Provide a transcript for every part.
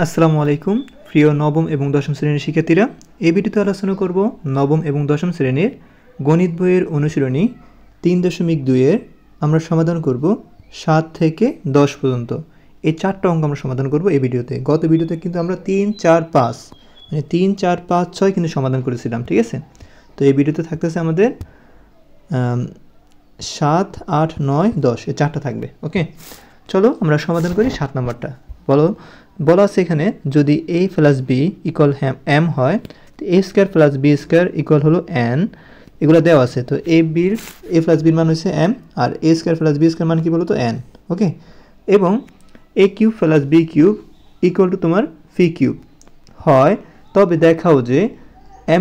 আসসালামু আলাইকুম প্রিয় নবম এবং দশম শ্রেণীর শিক্ষার্থীরা, এই ভিডিওতে আলোচনা করব নবম এবং দশম শ্রেণীর গণিত বইয়ের অনুশীলনী 3.2-এর আমরা সমাধান করব 7 থেকে 10 পর্যন্ত। এই 4টা অঙ্ক আমরা সমাধান করব এই ভিডিওতে। গত ভিডিওতে কিন্তু আমরা 3, 4, 5 মানে 3, 4, 5, 6 কিন্তু সমাধান করেছিলাম, ঠিক আছে? তো এই ভিডিওতে থাকতেছে আমাদের 7, 8, 9, 10 এই 4টা থাকবে। ওকে, চলো আমরা সমাধান করি 7 নাম্বারটা। বলা আছে এখানে যদি a plus b equal m হয়, তো a square plus b square equal হলো n, এগুলো দেওয়া আছে। তো a প্লাস বির মান হচ্ছে m আর a square plus b square মান কি বলো তো n। ওকে, এবং a cube plus b cube equal to তোমার ফি কিউব হয়, তবে দেখাও যে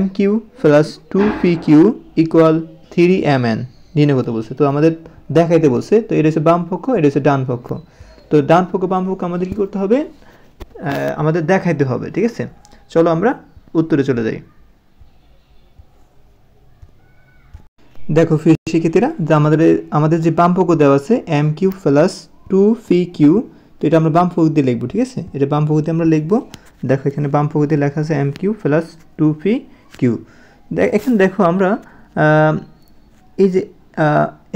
m কিউব প্লাস 2 ফি কিউব ইকুয়াল 3mn নির্ণয় করতে বলছে। তো আমাদের দেখাইতে বলছে। তো এটা হচ্ছে বাম পক্ষ, এটা হচ্ছে ডান পক্ষ। তো ডান পক্ষ বাম পক্ষ আমাদের কি করতে হবে, আমাদের দেখাইতে হবে, ঠিক আছে? চলো আমরা উত্তরে চলে যাই। দেখো শিক্ষার্থীরা, যে আমাদের যে বাম পক্ষ দেওয়া আছে এম কিউ প্লাস 2 ফি কিউ, তো এটা আমরা বাম পক্ষ দিয়ে লিখবো, ঠিক আছে? এটা বাম পক্ষ দিয়ে আমরা লিখবো। দেখো এখানে বাম পক্ষ দিয়ে লেখা আছে এম কিউ প্লাস 2 ফি কিউ। এখানে দেখো আমরা এই যে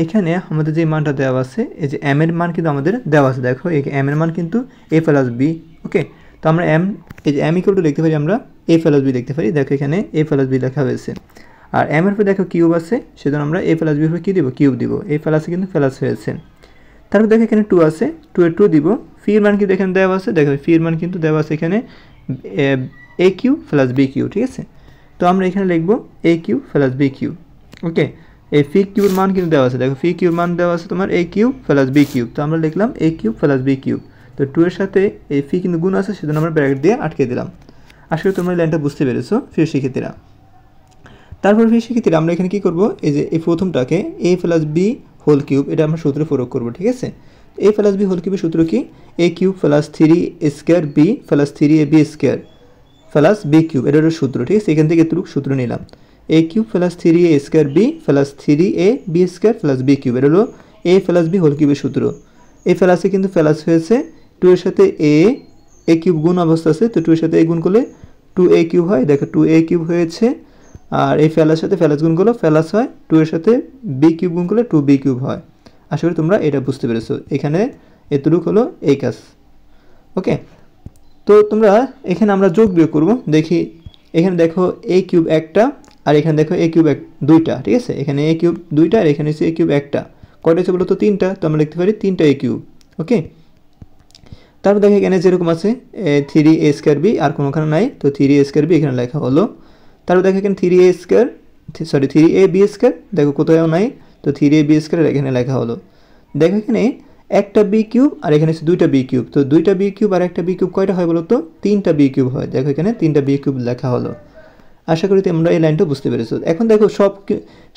এখানে আমাদের যে মানটা দেওয়া আছে, এই যে এম এর মান কিন্তু আমাদের দেওয়া আছে। দেখো এই এম এর মান কিন্তু এ প্লাস বি। ওকে, তো আমরা এই যে এম ইকুয়াল টু লিখতে পারি, আমরা এ প্লাস বি লিখতে পারি। দেখো এখানে এ প্লাস বি লেখা হয়েছে। আর এম এর উপরে দেখো কিউব আছে, সেজন্য আমরা এ প্লাস বির উপরে কী দিব, কিউব দিব। এ প্লাসে কিন্তু প্লাস হয়েছে। তারপর দেখো এখানে 2 আছে, 2 এর 2 দিব। ফির মান কিন্তু এখানে দেওয়া আছে, দেখো ফির মান কিন্তু দেওয়া আছে এখানে এ কিউ প্লাস বি কিউ, ঠিক আছে? তো আমরা এখানে লিখবো এ কিউ প্লাস বি কিউ। ওকে, এই ফি কিউর মান কিন্তু দেওয়া আছে। দেখো ফি কিউর মান দেওয়া আছে তোমার এ কিউব প্লাস বি কিউব। তো আমরা লিখলাম এ কিউব প্লাস বি কিউব। তো 2 এর সাথে এই ফি কিন্তু গুণ আছে, সেজন্য আমরা ব্র্যাকেট দিয়ে আটকে দিলাম। আসলে তোমরা লাইনটা বুঝতে পেরেছো প্রিয় শিক্ষার্থীরা। তারপর প্রিয় শিক্ষার্থীরা, আমরা এখানে কী করবো, এই যে এই প্রথমটাকে এ প্লাস বি হোল কিউব, এটা আমরা সূত্রে প্রয়োগ করবো, ঠিক আছে? এ প্লাস বি হোল কিউবের সূত্র কি, a cube plus 3 square b plus 3 ab square plus b cube, এটা হলো সূত্র, ঠিক আছে? এখান থেকে এতটুকু সূত্র নিলাম। A cube plus 3a square b plus 3ab square plus b cube, এটা হলো এ প্লাস বি হোল কিউবের সূত্র। এই প্লাসে কিন্তু প্লাস হয়েছে, 2 এর সাথে এ কিউব গুণ অবস্থা আছে, তো 2 এর সাথে এ গুণ করলে 2a কিউব হয়। দেখো 2a কিউব হয়েছে। আর এই ফেলার সাথে ফেলাস গুণ করলে ফেলাস হয়, 2 এর সাথে বি কিউব গুণ করলে 2b কিউব হয়। আশা করি তোমরা এটা বুঝতে পেরেছো। এখানে এতটুকু হলো এই কাজ। ওকে, তো তোমরা এখানে আমরা যোগ বিয়োগ করবো। দেখি এখানে দেখো এ কিউব একটা আর এখানে দেখো এ কিউব দুইটা, ঠিক আছে? এখানে এ কিউব দুইটা আর এখানে হচ্ছে এ কিউব একটা। কয়টা হচ্ছে বলো তো? 3টা। তো আমরা লিখতে পারি 3টা এ কিউব। ওকে, তারপর দেখো এখানে যেরকম আছে 3a স্কোয়ার বি, আর কোনোখানে নাই, তো 3a স্কোয়ার বি এখানে লেখা হলো। তারপর দেখো এখানে 3ab স্কোয়ার, দেখো কোথাও নাই, তো 3ab স্কোয়ার এখানে লেখা হলো। দেখো এখানে একটা বি কিউব আর এখানে হচ্ছে 2টা বি কিউব, তো 2টা বি কিউব আর একটা বি কিউব কয়টা হয় বলো তো? 3টা বি কিউব হয়। দেখো এখানে 3টা বি কিউব লেখা হলো। আশা করি তোমরা এই লাইনটা বুঝতে পেরেছো। এখন দেখো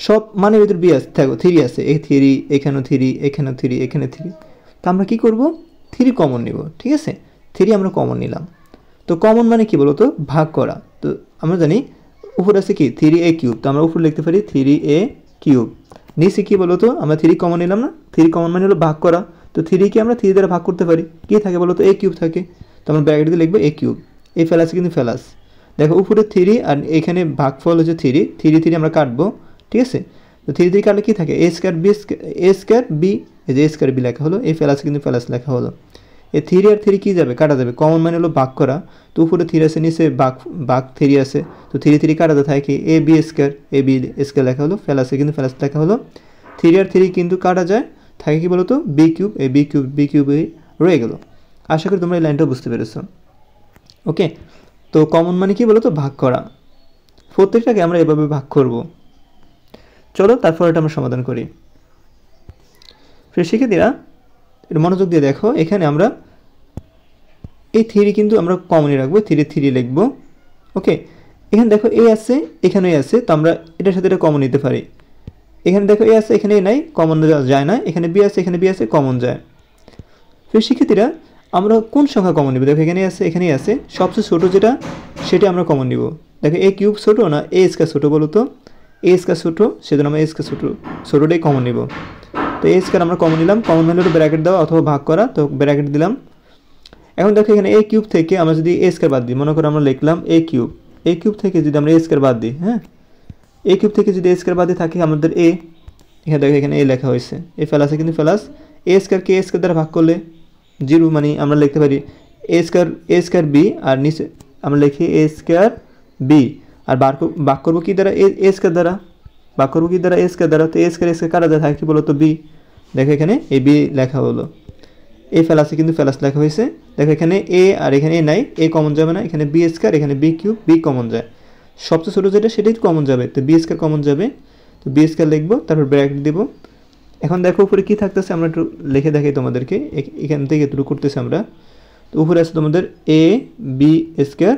সব মানের ভিতর বি আছে, দেখো 3 আছে, এই 3, এখানেও 3, এখানেও 3, এখানে 3। তো আমরা কী করবো, 3 কমন নিব, ঠিক আছে? 3 আমরা কমন নিলাম। তো কমন মানে কি বলো তো? ভাগ করা। তো আমরা জানি উপরে আছে কি 3a কিউব, তো আমরা উপরে লিখতে পারি 3a কিউব। নিচে কি বলো তো? আমরা 3 কমন নিলাম না, 3 কমন মানে হলো ভাগ করা। তো 3 কে আমরা 3 দ্বারা ভাগ করতে পারি, কী থাকে বলো তো? এ কিউব থাকে। তো আমরা ব্র্যাকেট দিয়ে লিখবো এ কিউব। এই ফেলাসে কিন্তু ফেলাস, দেখো উপরে 3 আর এখানে ভাগফল হচ্ছে 3 আমরা কাটবো, ঠিক আছে? তো 3 কাটলে কী থাকে? এ স্কোয়ার বি, এই যে এ স্কোয়ার বি লেখা হলো। এই ফেলাসে কিন্তু ফেলাস লেখা হলো। এই 3 আর 3 কী যাবে? কাটা যাবে। কমন মানে হলো ভাগ করা। তো উপরে 3 আছে, নিচে ভাগ 3 আছে, তো 3 কাটাতে থাকে কি এ বি স্কোয়ার লেখা হলো। ফেলাসে কিন্তু ফেলাস লেখা হলো। 3 আর 3 কিন্তু কাটা যায়, থাকে কি বলো তো? B cube. এই বি কিউব রয়ে গেল। আশা করি তোমরা এই লাইনটা বুঝতে পেরেছো। ওকে, তো কমন মানে কি বলো তো? ভাগ করা। প্রত্যেকটাকে আমরা এভাবে ভাগ করব। চলো তারপর এটা আমরা সমাধান করি। শিক্ষার্থীরা এটা মনোযোগ দিয়ে দেখো, এখানে আমরা এই 3 কিন্তু আমরা কমনই রাখবো, 3 লিখবো। ওকে, এখানে দেখো এ আছে, এখানে এ আছে, তো আমরা এটার সাথে এটা কমন নিতে পারি। এখানে দেখো এ আছে, এখানে এ নাই, কমন যায় না। এখানে বি আছে, এখানে বি আছে, কমন যায়। শিক্ষার্থীরা আমরা কোন সংখ্যা কমন নিব? দেখো এখানে আছে, এখানেই আছে, সবচেয়ে ছোটো যেটা সেটা আমরা কমন নিব। দেখো এ কিউব ছোটো না এ স্কোয়ার ছোটো বলো তো? এ স্কোয়ার ছোটো, সেজন্য আমরা এ স্কোয়ার ছোটোটাই কমন নিব। তো এ স্কোয়ার আমরা কমন নিলাম। কমন হলে ব্র্যাকেট দেওয়া অথবা ভাগ করা, তো ব্র্যাকেট দিলাম। এখন দেখো এখানে এ কিউব থেকে আমরা যদি এ স্কয়ার বাদ দিই, মনে করো আমরা লিখলাম এ কিউব থেকে যদি আমরা এ স্কয়ার বাদ দিই, হ্যাঁ এ কিউব থেকে যদি এ স্কয়ার বাদ দিই থাকে আমাদের এ, এখানে দেখো এখানে এ লেখা হয়েছে, এ ফেলাসে কিন্তু ফেলাস এ স্কয়ারকে এ স্কয়ার দ্বারা ভাগ করলে 0, মানে আমরা লিখতে পারি এ স্কয়ার বি, আর নিচে আমরা লিখি এ স্কয়ার বি, আর ভাগ করবো কি দ্বারা এ স্কয়ার দ্বারা, ভাগ করবো কি দ্বারা এ স্কয়ার দ্বারা, তো এ স্কয়ার কাটা যায় থাকে কি বলো তো বি, দেখো এখানে এ বি লেখা হলো, এ ফেলাসে কিন্তু ফেলাস লেখা হয়েছে, দেখো এখানে এ আর এখানে এ নাই, এ কমন যাবে না, এখানে বি স্কয়ার এখানে বি কিউব, বি কমন যায়, সবচেয়ে ছোটো যেটা সেটাই কমন যাবে, তো বি স্কয়ার কমন যাবে, তো বি স্কয়ার লিখবো, তারপর ব্র্যাকেট দেবো। এখন দেখো উপরে কী থাকতেছে আমরা একটু লিখে দেখাই তোমাদেরকে, এখান থেকে একটু করতেছি আমরা, তো উপরে আছে তোমাদের এ বি স্কয়ার,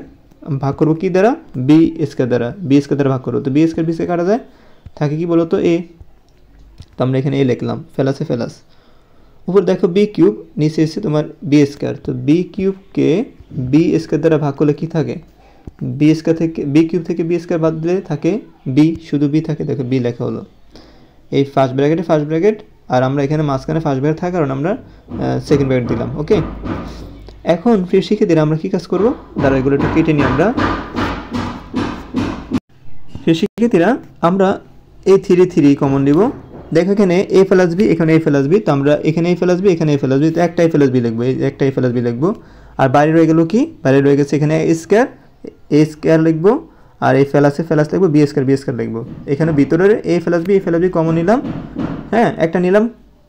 ভাগ করবো কি দ্বারা বি স্কয়ার দ্বারা, বি স্কয়ার দ্বারা ভাগ করবো, তো বি স্কয়ার বি স্কয়ার কাটা যায় থাকে কি বলো তো এ, তো আমরা এখানে এ লিখলাম, ফেলাসে ফেলাস, উপর দেখো বি কিউব, নিচে এসে তোমার বি স্কয়ার, তো বি কিউবকে বি স্কয়ার দ্বারা ভাগ করলে কি থাকে, বি স্কয়ার থেকে বি কিউব থেকে বি স্কয়ার বাদ দিলে থাকে বি, শুধু বি থাকে, দেখো বি লেখা হলো, এই ফার্স্ট ব্র্যাকেট, আর আমরা এখানে মাঝখানে ফার্স্ট ব্র্যাকেট থাকার কারণে আমরা সেকেন্ড ব্র্যাকেট দিলাম। ওকে, এখন প্রিয় শিক্ষার্থীরা আমরা কী কাজ করবো, দাঁড়া এগুলো একটু কেটে নিই আমরা। প্রিয় শিক্ষার্থীরা আমরা এই 3 কমন নিব, দেখো এখানে এ প্লাস বি, এখানে এ প্লাস বি, তো আমরা এখানে এ প্লাস বি, এখানে এ প্লাস বি, তো একটা এ প্লাস বি লিখবো, একটা এ প্লাস বি লিখবো, আর বাইরে রয়ে গেল কি, বাইরে রয়ে গেছে এখানে এ স্কয়ার লিখবো, আর এই ফেলাস লিখবো, বি স্কয়ার লিখবো, এখানে ভিতরের এ প্লাস বি কমন নিলাম, হ্যাঁ একটা নিলাম,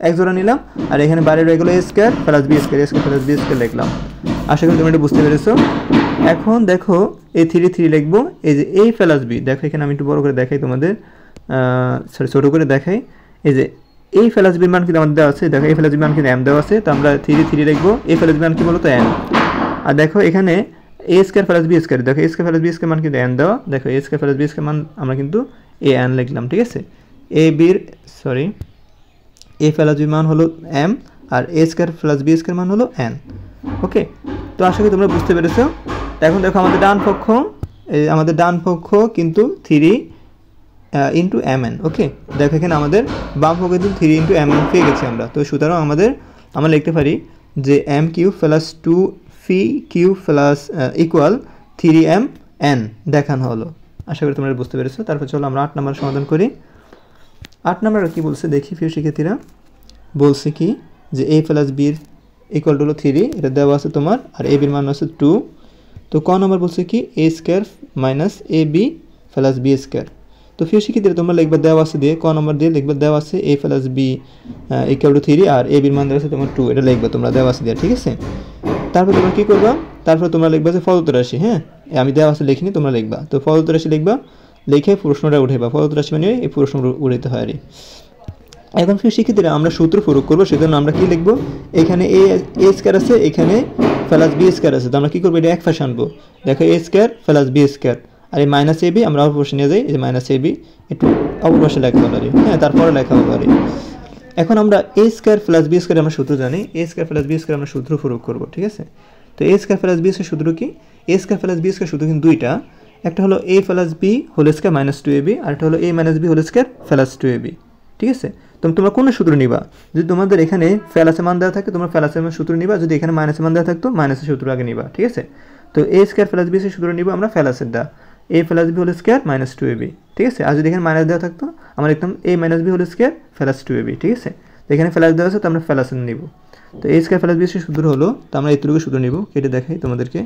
এক জোড়া নিলাম, আর এখানে বাইরে রয়ে গেলো এ স্কয়ার প্লাস বি স্কয়ার লিখলাম। আশা করি তুমি এটা বুঝতে পেরেছো। এখন দেখো এই 3 লিখবো, এই যে এ প্লাস বি, দেখো এখানে আমি একটু বড় করে দেখাই তোমাদের, ছোটো করে দেখাই, এই যে এই প্লাস বির মান কিন্তু আমাদের দেওয়া আছে, দেখো এ প্লাস বির মান কিন্তু এম দেওয়া আছে, তো আমরা 3 লিখবো, এ প্লাস বির মান কি বলো তো এম, আর দেখো এখানে এ স্কয়ার প্লাস বি স্কয়ার, দেখো এ স্কয়ার প্লাস বি স্কয়ার মান কিন্তু এন দেওয়া, দেখো এ স্কয়ার প্লাস বি স্কয়ার মান আমরা কিন্তু এ এন লিখলাম, ঠিক আছে, এ প্লাস বি মান হলো এম, আর এ স্কয়ার প্লাস বি স্কয়ার মান হলো এন। ওকে, তো আশা করি তোমরা বুঝতে পেরেছো। এখন দেখো আমাদের ডান পক্ষ কিন্তু 3 ইন্টু এম এন। ওকে, দেখো এখানে আমাদের বাম পক্ষ কিন্তু 3 ইন্টু এম এন পেয়ে গেছি আমরা, তো সুতরাং আমরা লিখতে পারি যে এম কিউ প্লাস 2 ফি q plus equal 3m n দেখানো হলো। আশা করি তোমরা বুঝতে পেরেছো। তারপর চলো আমরা 8 নম্বর সমাধান করি। 8 নম্বর কি বলছে দেখি প্রিয় শিক্ষার্থীরা, বলছে কি যে a plus b equal two হলো 3, এটা দেওয়া আছে তোমার, আর a বির মান আছে 2। তো ক নম্বর বলছে কি a square minus ab plus b square. তো প্রিয় শিক্ষার্থীরা তোমরা লিখবে দেওয়া আছে দিয়ে, ক নম্বর দিয়ে লিখবে দেওয়া আছে a plus b equal to 3, আর a বির মান দেওয়া আছে তোমার 2, এটা লিখবে তোমরা দেওয়া আছে দিয়ে, ঠিক আছে। তারপর তোমরা কী করবা, তারপর তোমরা লিখবা যে ফলত রাশি, হ্যাঁ আমি দেওয়া আছে লিখিনি, তোমরা লিখবা, তো ফলত রাশি লিখবা, লিখে প্রশ্নটা উঠাইবা, ফলত রাশি মানে এই প্রশ্ন উঠাইতে হয় আর। এখন প্রিয় শিক্ষার্থীরা আমরা সূত্র প্রয়োগ করবো, সেজন্য আমরা কি লিখবো, এখানে এ স্কয়ার আছে, এখানে প্লাস বি স্কয়ার আছে, তো আমরা কী করবো, এটা এক পাশে আনবো, দেখো এ স্কয়ার প্লাস বি স্কয়ার, আর এই মাইনাস এ বি আমরা অপর পাশে নিয়ে যাই, এই যে মাইনাস এ বি একটু অপর পাশে লেখা হলো, হ্যাঁ তারপরে লেখা হলো আর। এখন আমরা a square plus b square আমরা সূত্র জানি, a square plus b square আমরা সূত্র প্রয়োগ করবো, ঠিক আছে। তো a square plus b square সূত্র কি, a square plus b square সূত্র কিন্তু দুইটা, একটা হলো a plus b whole square minus 2ab, আর একটা হলো এ minus B whole square plus 2ab, ঠিক আছে। তোমরা কোন সূত্র নিবা, যদি তোমাদের এখানে প্লাসের মান দেওয়া থাকে তোমরা প্লাসের সূত্র নিবা, যদি এখানে মাইনাসের মান দেওয়া থাকতো মাইনাসের সূত্র আগে নিবা, ঠিক আছে। তো এ স্কয়ার প্লাস বি সূত্র নিব আমরা প্লাসের দা, a plus b whole square minus 2ab, ঠিক আছে। আর যদি এখানে মাইনাস দেওয়া থাকতো আমরা লিখতাম a minus B whole square plus 2ab, ঠিক আছে। তো এখানে প্লাস দেওয়া আছে তো আমরা প্লাসের নিব, তো এ স্কয়ার প্লাস বি সূত্র হলো, তো আমরা এইটুকু সূত্র নিব, কেটে দেখাই তোমাদেরকে,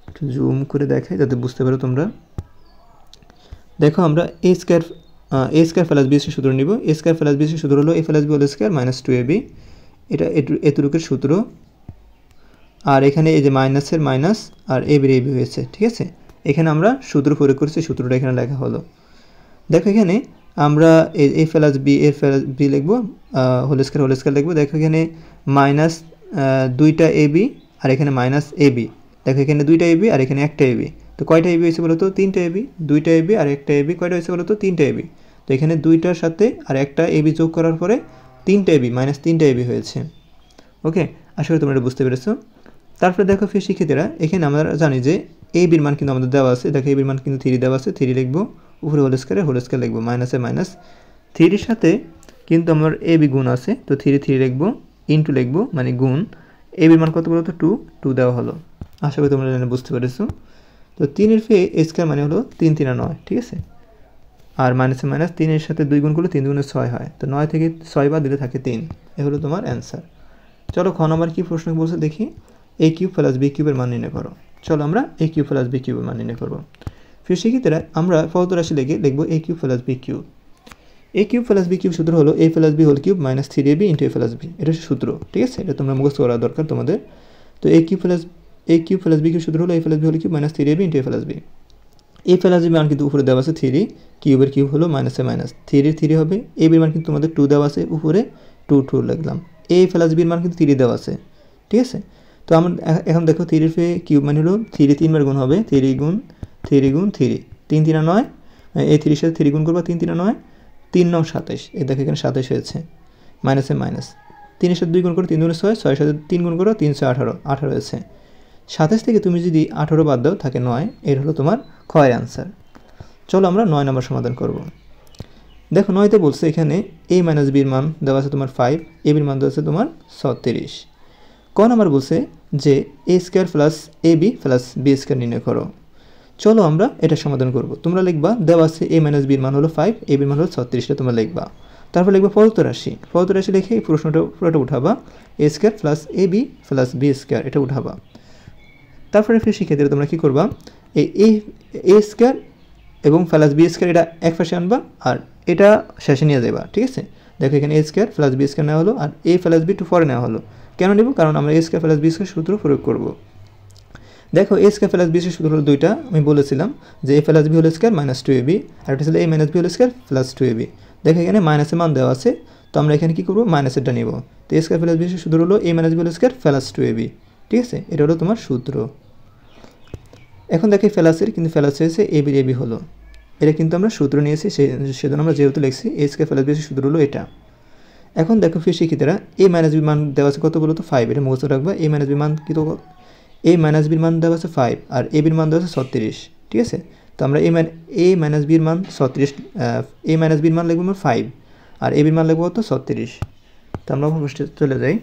একটু জুম করে দেখাই যাতে বুঝতে পারো তোমরা। দেখো আমরা এ স্কয়ার প্লাস বি সূত্র নিব, এ স্কয়ার প্লাস বি সূত্র হলো a plus b whole square minus 2ab, এটা এতটুকুর সূত্র, আর এখানে এই যে মাইনাসের মাইনাস আর এ বির এবি হয়েছে, ঠিক আছে। এখানে আমরা সূত্র প্রয়োগ করছি, সূত্রটা এখানে লেখা হলো। দেখো এখানে আমরা এ প্লাস বি এর প্লাস বি লিখবো, হোল স্কয়ার লিখবো, দেখো এখানে মাইনাস 2টা এবি আর এখানে মাইনাস এবি, দেখো এখানে 2টা এবি আর এখানে একটা এবি, তো কয়টা এবি হয়েছে বলো তো, 3টা এবি, 2টা এবি আর একটা এবি, কয়টা হয়েছে বলো তো, 3টা এবি। তো এখানে 2টার সাথে আর একটা এবি যোগ করার পরে 3টা এবি মাইনাস 3টা এবি হয়েছে। ওকে, আশা করি তোমরা এটা বুঝতে পেরেছো। তারপরে দেখো প্রিয় শিক্ষার্থীরা, এখানে আমরা জানি যে এ বির মান কিন্তু আমাদের দেওয়া আছে, দেখো এ বির মান কিন্তু 3 দেওয়া আছে, 3 লিখবো, উপরে হোল স্কয়ার লিখবো, মাইনাসে মাইনাস, 3-এর সাথে কিন্তু আমার এ বি গুণ আছে, তো 3 লিখবো, ইন্টু লিখবো মানে গুণ, এ বির মান কত বলো তো 2 দেওয়া হলো। আশা করি তোমরা বুঝতে পেরেছো। তো 3 ফে এ স্কয়ার মানে হলো 3 3 9, ঠিক আছে। আর মাইনাসে মাইনাস 3 এর সাথে 2 গুণ করলে 3 দুগুণে 6 হয়। তো 9 থেকে 6 বাদ দিলে থাকে 3। এ হলো তোমার অ্যান্সার। চলো খ নম্বর কি প্রশ্ন বলছে দেখি। এ কিউব প্লাস বি কিউবের মান নির্ণয় করো। চলো আমরা এ কিউব প্লাস বি কিউবের মান নির্ণয় করবো। ফির সেক্ষেত্রে আমরা প্রদত্ত রাশি লিখবো এ কিউব প্লাস বি কিউব। এ কিউব প্লাস বি কিউব সূত্র হলো a plus b whole cube minus 3ab into a plus b. এটা সূত্র, ঠিক আছে। এটা তোমরা মুখস্থ করা দরকার তোমাদের। তো a cube plus b cube সূত্র হলো a plus b whole cube minus 3ab into a plus b. A plus b মান কিন্তু উপরে দেওয়া আছে 3, কিউবের কিউব হলো মাইনাসে মাইনাস 3 হবে। এ বির মান কিন্তু তোমাদের 2 দেওয়া আছে, উপরে 2 লিখলাম। এ প্লাস বির মান কিন্তু 3 দেওয়া আছে, ঠিক আছে। তো আমরা এখন দেখো 3 ফে কিউব মানে হলো 3 3বার গুণ হবে, 3 গুণ 3 গুণ 3, 3 3 9। এই 3 সাথে 3 গুণ করবা, 3 3 9, 3 9 27। এই দেখো এখানে 27 হয়েছে, মাইনাসে মাইনাস। 3 এর সাথে 2 গুণ করো 3 দুগুণে 6, 6 এর সাথে 3 গুণ করো 3 6 18, 18 হয়েছে। 27 থেকে তুমি যদি 18 বাদ দাও থাকে 9। এর হলো তোমার ক্ষয়ের অ্যান্সার। চলো আমরা 9 নম্বর সমাধান করব। দেখো 9তে বলছে এখানে a মাইনাস বির মান দেওয়া আছে তোমার 5, এ বির মান দেওয়া আছে তোমার 36। ক নম্বর বলছে যে এ square plus A B plus b square নির্ণয় করো। চলো আমরা এটা সমাধান করব। তোমরা লিখবা দেওয়া আছে এ মাইনাস বির মান হলো 5, এ বির মান হলো 36, তোমরা লিখবা। তারপর লিখবা প্রদত্ত রাশি। প্রদত্ত রাশি লিখে এই প্রশ্নটা পুরোটা উঠাবা, এ square plus A B plus b square এটা উঠাবা। তারপরে ফির সেক্ষেত্রে তোমরা কী করবা, এই এ স্কোয়ার এবং প্লাস বি স্কোয়ার এটা এক পাশে আনবা আর এটা শেষে নিয়ে যাবা, ঠিক আছে। দেখো এখানে এ স্কোয়ার প্লাস বি স্কোয়ার নেওয়া হলো আর এ প্লাস বি একটু পরে নেওয়া হলো। কেন নেব? কারণ আমরা a square plus b square সূত্র প্রয়োগ করব। দেখো a square plus b square সূত্র হলো দুইটা, আমি বলেছিলাম যে a plus b whole square minus 2ab, আর এটা ছিল a minus B whole square plus 2ab। দেখো এখানে মাইনাসের মান দেওয়া আছে, তো আমরা এখানে কী করবো, মাইনাসেরটা নেব। তো a square plus b square সূত্র হলো এ minus B whole square plus 2ab, ঠিক আছে। এটা হলো তোমার সূত্র। এখন দেখো ফেলাসের কিন্তু ফেলাস হয়েছে এ বি এবি হলো, এটা কিন্তু আমরা সূত্র নিয়েছি, সেজন্য আমরা যেহেতু লিখছি এ স্কোয়ার প্লাস বি সূত্র হলো এটা। এখন দেখো ফির শিক্ষিতরা এ মাইনাস বি মান দেওয়া আছে কত বলো তো 5, এটা মুখস্থ রাখবা। এ মাইনাস বি মান কিন্তু এ মাইনাস বির মান দেওয়া আছে 5 আর এ বির মান দেওয়া আছে 36, ঠিক আছে। তো আমরা এ মাইনাস বির মান 36, এ মাইনাস বির মান লিখবো আমরা 5 আর এ বির মান লিখবো তো 36। তো আমরা প্রশ্নে চলে যাই।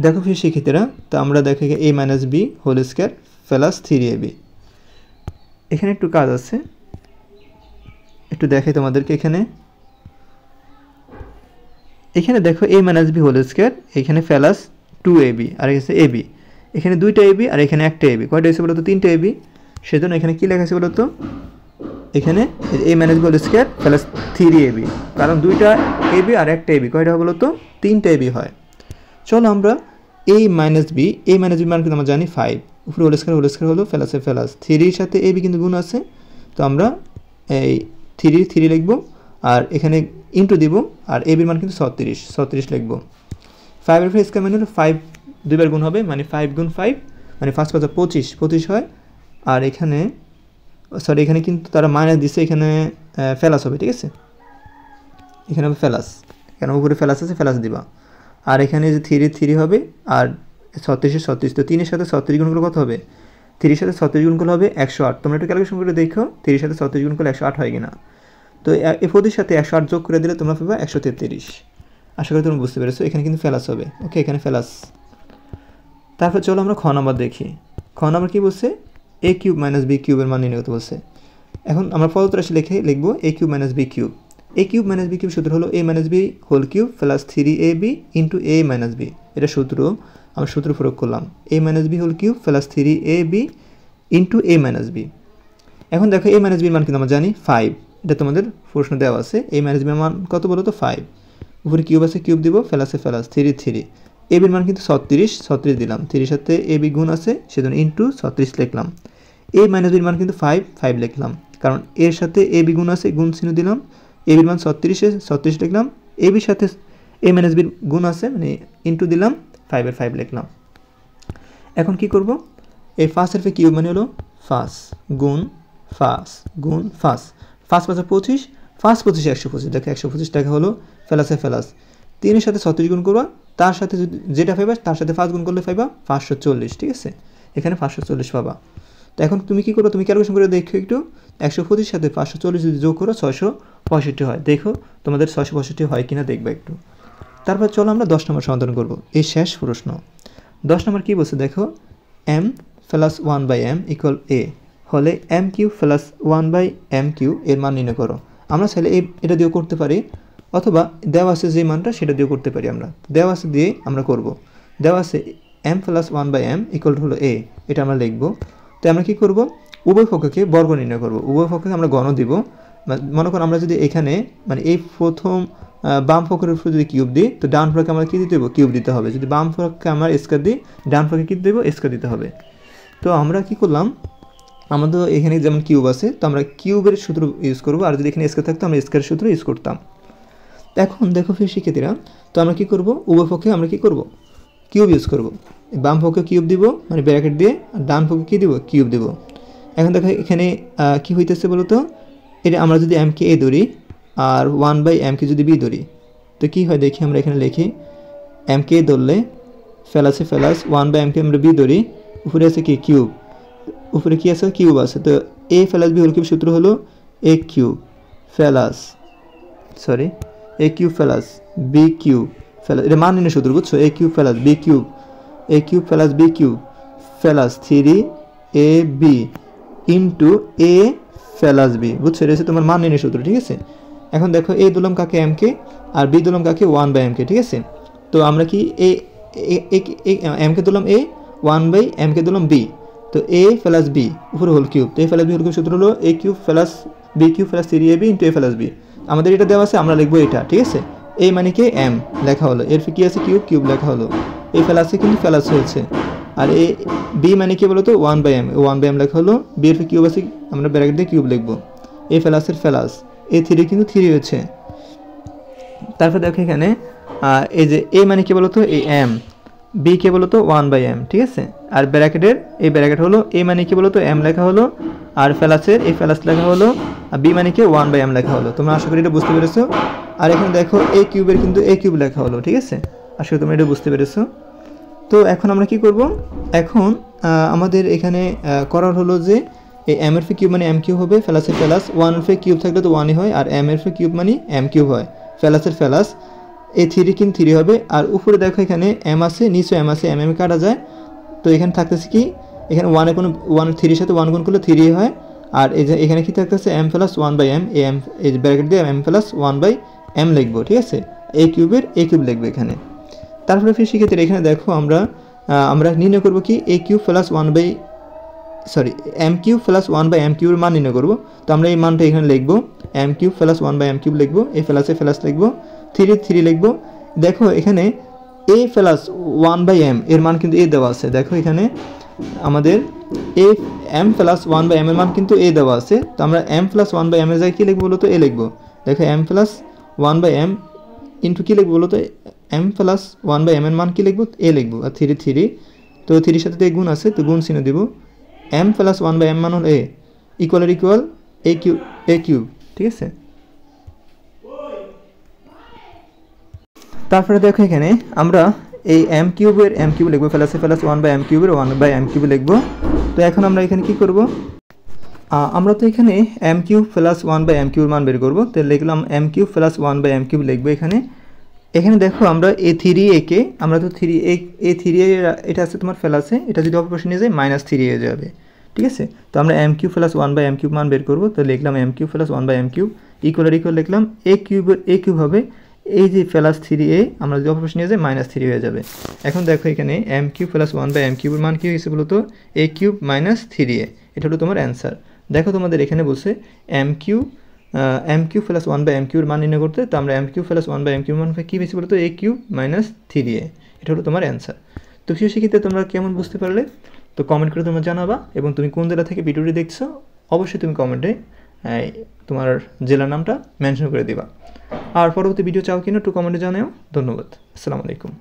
দেখো ফির শিক্ষিতরা, তো আমরা দেখো a minus B whole square plus 3ab। এখানে একটু কাজ আছে, একটু দেখাই তোমাদেরকে। এখানে দেখো a minus B whole square, এখানে প্লাস 2ab আর এখানে ab, এখানে দুইটা ab আর এখানে একটা ab, কয়টা হয়েছে বলো তো 3টা ab। সেজন্য এখানে কী লেখা আছে বলো তো, এখানে a minus B whole square plus 3ab, কারণ দুইটা ab আর একটা ab, কয়টা বলো তো 3টা ab হয়। চলো আমরা a মাইনাস বি মান কিন্তু আমরা জানি 5, উপরে হোল স্কোয়ার হলো প্লাসে প্লাস 3 সাথে ab কিন্তু গুণ আছে, তো আমরা এই 3 লিখবো আর এখানে ইন্টু দিব আর এ বির মান কিন্তু 36 লিখবো। 5 এর স্কোয়ার মানে হলো 5 দুইবার গুণ হবে, মানে 5 গুণ 5 মানে 5 5 25 হয়। আর এখানে এখানে কিন্তু তারা মাইনাস দিচ্ছে, এখানে ফেলাস হবে, ঠিক আছে। এখানে হবে ফেলাস, কেন উপরে ফেলাস আছে, ফেলাস দিবা। আর এখানে যে 3 হবে আর 36 তো 3 এর সাথে 36 গুণ করলে কত হবে, 3 এর সাথে 36 গুণ করলে হবে 108। তোমরা একটু ক্যালকুলেশন করে দেখো 3 এর সাথে 36 গুণ করলে 108 হয় কিনা। তো এই পদের সাথে 108 যোগ করে দিলে তোমরা পাবা 133। আশা করি তোমরা বুঝতে পেরেছো, এখানে কিন্তু ফেলাস হবে, ওকে, এখানে ফেলাস। তারপর চলো আমরা খ নম্বর দেখি। খ নম্বর কী বলছে, এ কিউব মাইনাস বি কিউবের মান নির্ণয় করতে বলছে। এখন আমরা প্রদত্ত রাশি লিখবো এ কিউব মাইনাস বি কিউব। এ কিউব মাইনাস বি কিউব সূত্র হলো এ minus B whole cube plus 3ab into A minus B, এটা সূত্র, আমরা সূত্র প্রয়োগ করলাম A minus B whole cube plus 3ab into A minus B. এখন দেখো এ মাইনাস বির মান কিন্তু আমরা জানি 5, এটা তোমাদের প্রশ্ন দেওয়া আছে। এ মাইনাস বির মান কত বলো তো 5, উপরে কিউব আছে কিউব দিব, প্লাসে প্লাস 3 এ বির মান কিন্তু 36 দিলাম, 3 সাথে এ বি গুণ আছে সেজন্য ইন্টু 36 লিখলাম। এ মাইনাস বির মান কিন্তু 5 লিখলাম, কারণ এর সাথে এ বি গুণ আছে, গুণ চিহ্ন দিলাম। এ বির মান 36 লিখলাম, এ বির সাথে এ মাইনাস বির গুণ আছে মানে ইন্টু দিলাম, 5 লিখলাম। এখন কি করব, এই 5 এর কিউব মানে হলো 5 গুণ 5 5 5 25, 5 25 125, দেখো 125 টাকা হলো, ফেলাসে ফেলাস 3 এর সাথে 36 গুণ করবা, তার সাথে যেটা পাইবা তার সাথে 5 গুণ করলে পাইবা 540, ঠিক আছে। এখানে 540 পাবা। তো এখন তুমি কি করো, তুমি ক্যালকুলেশন করে দেখো একটু, 125 সাথে 540 যদি যোগ করো 665 হয়। দেখো তোমাদের 665 হয় কিনা দেখবা একটু। তারপর চলো আমরা 10 নম্বর সমাধান করব। এই শেষ প্রশ্ন 10 নম্বর কী বলছে দেখো, m plus 1/m equal a হলে m cube plus 1/m cube এর মান নির্ণয় করো। আমরা চাইলে এটা দিয়েও করতে পারি, অথবা দেওয়া আছে যে মানটা সেটা দিয়েও করতে পারি। আমরা দেওয়া আছে দিয়ে আমরা করব। দেওয়া আছে m প্লাস 1/m ইকুয়াল হলো a, এটা আমরা লিখব। তো আমরা কী করব, উভয় পক্ষকে বর্গ নির্ণয় করব। উভয় পক্ষকে আমরা গণ দিব। মনে করুন আমরা যদি এখানে মানে এই প্রথম বাম পক্ষের উপর যদি কিউব দিই, তো ডান পক্ষে আমরা কী দিতে দেবো, কিউব দিতে হবে। যদি বাম পক্ষে আমরা স্কয়ার দিই, ডান পক্ষে কী দেবো, স্কয়ার দিতে হবে। তো আমরা কি করলাম, আমাদের এখানে যেমন কিউব আছে, তো আমরা কিউবের সূত্র ইউজ করবো, আর যদি এখানে স্কয়ার থাকতো আমরা স্কয়ারের সূত্র ইউজ করতাম। এখন দেখো প্রিয় শিক্ষার্থীরা, তো আমরা কী করবো, উভয় পক্ষে আমরা কী করবো, কিউব ইউজ করবো। বাম পক্ষে কিউব দিব মানে ব্র্যাকেট দিয়ে, আর ডান পক্ষে কী দিব, কিউব দিব। এখন দেখো এখানে কী হইতেছে বলো তো, এটা আমরা যদি m কে a ধরি আর 1/m কে যদি b ধরি, তো কী হয় দেখি, আমরা এখানে লিখি m কে a ধরলে ফেলাসে ফেলাস, 1/m কে আমরা b ধরি, উপরে আছে কি কিউব, উপরে কি আছে, কিউব আছে। তো a প্লাস b হল কি, সূত্র হলো a cube plus a cube plus b cube plus, এটা মান নির্ণয় সূত্র, বুঝছো, a cube plus b cube, a cube plus b cube plus 3ab into a plus b, বুঝছো, এটা হচ্ছে তোমার মান নির্ণয় সূত্র, ঠিক আছে। এখন দেখো a দিলাম কাকে, m কে, আর b দিলাম কাকে, 1/m কে, ঠিক আছে। তো আমরা কি m কে দিলাম a, 1/m কে দিলাম b, তো a প্লাস b উপরে হোল কিউব, তো a plus b whole cube সূত্র হলো a cube plus b cube plus 3ab into a plus b। আমাদের এটা দেওয়া আছে, আমরা লিখবো এটা, ঠিক আছে। a মানে কি m লেখা হলো, এর কি আছে কিউব, কিউব লেখা হলো, a প্লাসে কিন্তু প্লাস হয়েছে, আর a b মানে কি বলতো 1/m, 1/m লেখা হলো, b এর কিউব আছে, আমরা ব্র্যাকেট দিয়ে কিউব লিখবো, a প্লাসের প্লাস, a 3 কিন্তু 3 হয়েছে। তারপর দেখো এখানে এই যে a মানে কি বলতো এই m, b কে বলতো 1/m, ঠিক আছে। আর ব্র্যাকেটের এই ব্র্যাকেট হলো a মানে কি বলতো m লেখা হলো, আর প্লাসের এই প্লাস লেখা হলো, আর b মানে কি 1/m লেখা হলো। তোমরা আশা করি এটা বুঝতে পেরেছো। আর এখানে দেখো a কিউবের কিন্তু a কিউব লেখা হলো, ঠিক আছে, আশা করি তোমরা এটা বুঝতে পেরেছো। তো এখন আমরা কি করব, এখন আমাদের এখানে করার হলো যে এই m এর কিউব মানে m কিউব হবে, প্লাসের প্লাস, 1 এর কিউব থাকলে তো 1ই হয়, আর m এর কিউব মানে m কিউব হয়, প্লাসের প্লাস, এই 3 কিন্তু 3 হবে। আর উপরে দেখো এখানে m আছে, নিচে m আছে, m কাটা যায়, তো এখানে থাকতেছে কি, এখানে 1 এর কোনো 1 3 এর সাথে 1 গুণ করলে 3 হয়, আর এই যে এখানে কি থাকতেছে m প্লাস 1/m, এই ব্র্যাকেট দিয়ে m প্লাস 1/m লিখবো, ঠিক আছে। a কিউবের a কিউব লিখবো এখানে। তারপরে ফির শিক্ষার্থীরা এখানে দেখো আমরা নির্ণয় করবো কি a cube plus m cube plus 1/m কিউবের মান নির্ণয় করবো। তো আমরা এই মানটা এখানে লিখবো, m cube plus 1/m cube লিখবো, a প্লাসে প্লাস লিখবো, 3 লিখবো। দেখো এখানে a প্লাস 1/m এর মান কিন্তু a দেওয়া আছে, দেখো এখানে আমাদের m প্লাস 1/m এর মান কিন্তু a দেওয়া আছে। তো আমরা m প্লাস 1/m এর জায়গায় কী লিখবো বলো তো, a লিখবো। দেখো m প্লাস 1/m ইন্টু কী লিখবো বলো তো, m প্লাস 1/m এর মান কী লিখবো, a লিখবো, আর 3, তো 3 সাথে গুণ আছে, তো গুণ চিহ্ন দিব, m প্লাস 1/m মান হল a, ইকুয়াল a কিউব, ঠিক আছে। তারপরে দেখো এখানে আমরা এই m কিউবের m কিউব লিখবো, প্লাসে প্লাস 1/m কিউবের 1/m কিউব লিখবো। তো এখন আমরা এখানে কি করব, আমরা তো এখানে m কিউব প্লাস 1/m কিউবের মান বের করবো, তো লিখলাম m cube plus 1/m cube লিখবো এখানে। দেখো আমরা a3a কে, আমরা তো a3a এটা আছে তোমার প্লাসে, এটা যদি অপর পাশে নিয়ে যায় -3 হয়ে যাবে, ঠিক আছে। তো আমরা m cube plus 1/m cube মান বের করবো, তো লিখলাম m cube plus 1/m cube equal লিখলাম a কিউব হবে, এই যে প্লাস 3a আমরা যদি অপর পাশে নিয়ে যাই -3 হয়ে যাবে। এখন দেখো এখানে m কিউব প্লাস 1/m কিউবের মান কী হয়েছে বলো তো, a কিউব -3a, এটা হলো তোমার অ্যান্সার। দেখো তোমাদের এখানে বলছে m কিউব প্লাস 1/m কিউবের মান নির্ণয় করতে, তো আমরা m cube plus 1/m cube মান কী হয়েছে বলো তো, a কিউব -3a, এটা হলো তোমার অ্যান্সার। তো প্রিয় শিক্ষার্থীরা তোমরা কেমন বুঝতে পারলে, তো কমেন্ট করে তোমরা জানাবা, এবং তুমি কোন জেলা থেকে ভিডিওটি দেখছো অবশ্যই তুমি কমেন্টে তোমার জেলার নামটা মেনশন করে দিবা। আর পরবর্তী ভিডিও চাও কিনা একটু কমেন্টে জানাও। ধন্যবাদ, আসসালামু আলাইকুম।